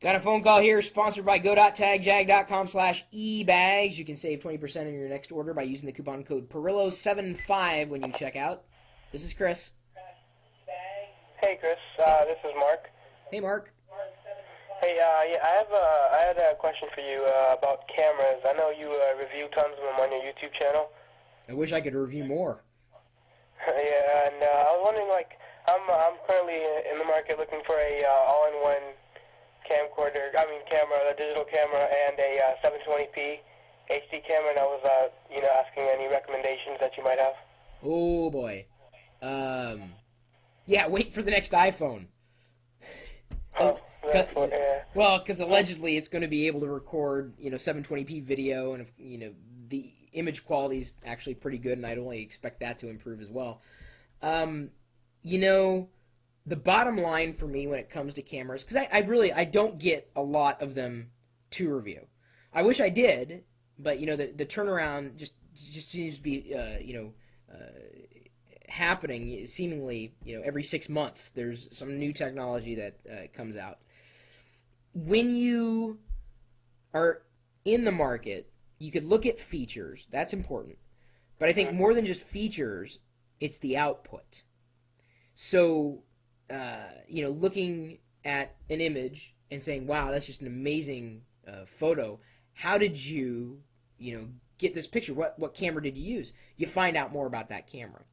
Got a phone call here sponsored by go.tagjag.com/ebags. You can save 20% on your next order by using the coupon code Perillo75 when you check out. This is Chris. Hey, Chris. Hey, This is Mark. hey Mark. Hey, yeah, I had a question for you about cameras. I know you review tons of them on your YouTube channel. I wish I could review more. Yeah, and I was wondering, like, I'm currently in the market looking for a all-in-one camera, a digital camera, and a 720p HD camera, and I was, asking any recommendations that you might have. Oh boy. Um, yeah, wait for the next iPhone. Oh, that's what, yeah. Well, because allegedly it's going to be able to record, 720p video, and the image quality is actually pretty good, and I'd only expect that to improve as well. Um, you know, the bottom line for me when it comes to cameras, because I don't get a lot of them to review. I wish I did, but the turnaround just seems to be happening seemingly every 6 months. There's some new technology that comes out. When you are in the market, you could look at features. That's important. But I think more than just features, it's the output. So, looking at an image and saying, wow, that's just an amazing photo. How did get this picture? What camera did you use? You find out more about that camera.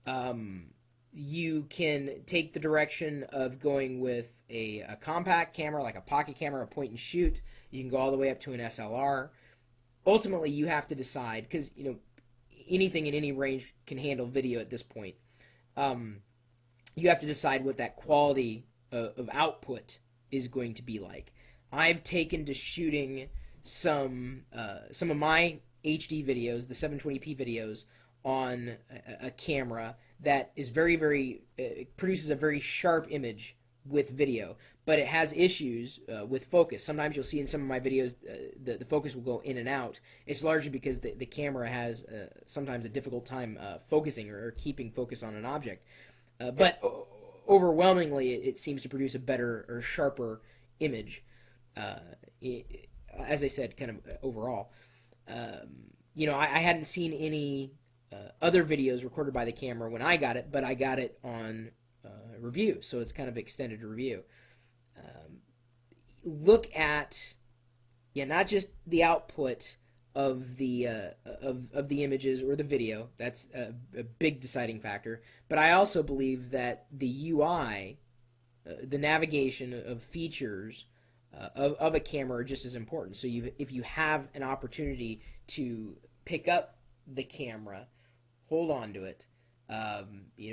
Um, you can take the direction of going with a compact camera, like a pocket camera, a point and shoot. You can go all the way up to an SLR. Ultimately, you have to decide, because anything in any range can handle video at this point. Um, you have to decide what that quality of output is going to be like. I've taken to shooting some of my HD videos, the 720p videos, on a camera that is very produces a very sharp image with video, but it has issues with focus. Sometimes you'll see in some of my videos the focus will go in and out. It's largely because the camera has sometimes a difficult time focusing or keeping focus on an object. But overwhelmingly, it seems to produce a better or sharper image. Uh, as I said, kind of overall. I hadn't seen any other videos recorded by the camera when I got it, but I got it on review, so it's kind of extended review. Look at, not just the output of the images or the video. That's a big deciding factor. But I also believe that the UI, the navigation of features of a camera are just as important. So if you have an opportunity to pick up the camera, hold on to it,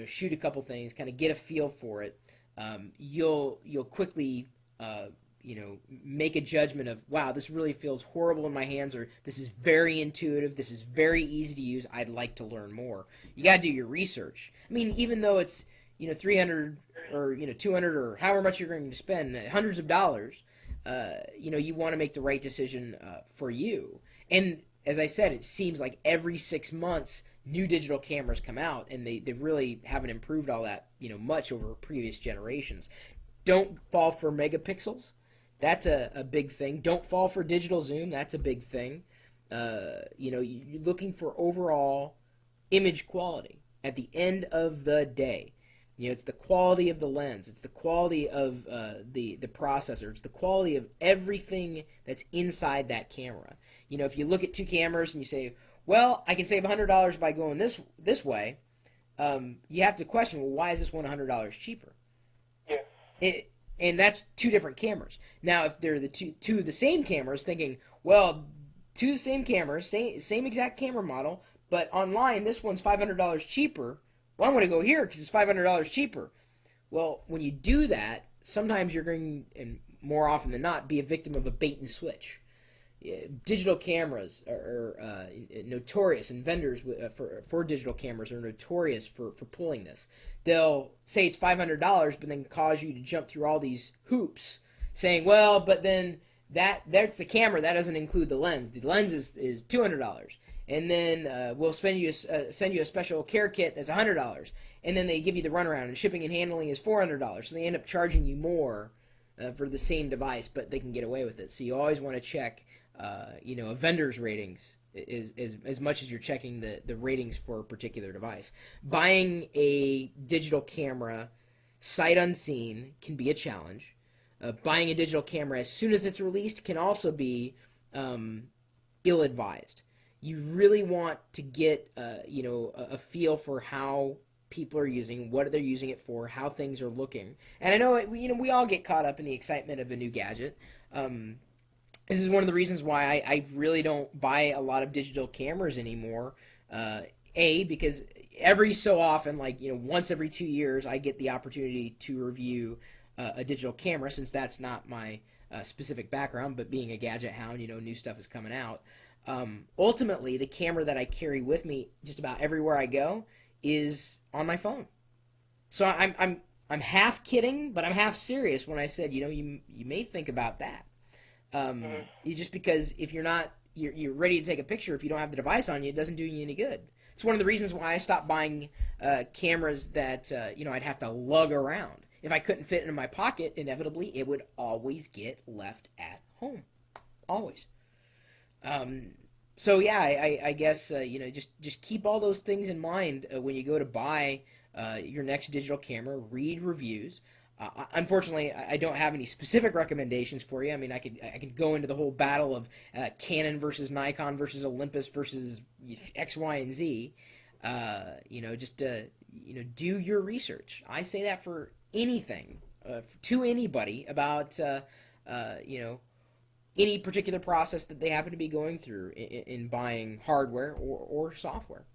shoot a couple things, kind of get a feel for it, you'll quickly make a judgment of, wow, this really feels horrible in my hands, or this is very intuitive, this is very easy to use, I'd like to learn more. You got to do your research. I mean, even though it's 300 or 200 or however much you're going to spend, hundreds of dollars, you want to make the right decision for you. And as I said, it seems like every 6 months new digital cameras come out, and they really haven't improved all that much over previous generations. Don't fall for megapixels. That's a big thing. Don't fall for digital zoom. That's a big thing. You're looking for overall image quality. At the end of the day, it's the quality of the lens. It's the quality of the processor. It's the quality of everything that's inside that camera. If you look at two cameras and you say, well, I can save $100 by going this way, you have to question, well, why is this one $100 cheaper? Yeah. And that's two different cameras. Now, if they're the two of the same cameras, thinking, well, two of the same cameras, same exact camera model, but online this one's $500 cheaper. Well, I'm going to go here because it's $500 cheaper. Well, when you do that, sometimes you're going, and more often than not, be a victim of a bait and switch. Digital cameras are notorious, and vendors for digital cameras are notorious for pulling this. They'll say it's $500, but then cause you to jump through all these hoops, saying, well, but then that's the camera, that doesn't include the lens. The lens is $200, and then we'll send you a special care kit that's $100, and then they give you the runaround, and shipping and handling is $400. So they end up charging you more for the same device, but they can get away with it. So you always want to check, a vendor's ratings as much as you're checking the ratings for a particular device. Buying a digital camera sight unseen can be a challenge. Buying a digital camera as soon as it's released can also be ill-advised. You really want to get a feel for how people are using, what they're using it for, how things are looking. And I know we all get caught up in the excitement of a new gadget. This is one of the reasons why I really don't buy a lot of digital cameras anymore. Because every so often, once every 2 years, I get the opportunity to review a digital camera, since that's not my specific background, but being a gadget hound, new stuff is coming out. Ultimately, the camera that I carry with me just about everywhere I go is on my phone. So I'm half kidding, but I'm half serious when I said, you may think about that. Just because if you're ready to take a picture, if you don't have the device on you, it doesn't do you any good. It's one of the reasons why I stopped buying cameras that I'd have to lug around. If I couldn't fit it in my pocket, inevitably it would always get left at home, always. So yeah, I guess just keep all those things in mind when you go to buy your next digital camera. Read reviews. Unfortunately, I don't have any specific recommendations for you. I mean, I could go into the whole battle of Canon versus Nikon versus Olympus versus X, Y, and Z. Do your research. I say that for anything, to anybody about any particular process that they happen to be going through in buying hardware or software.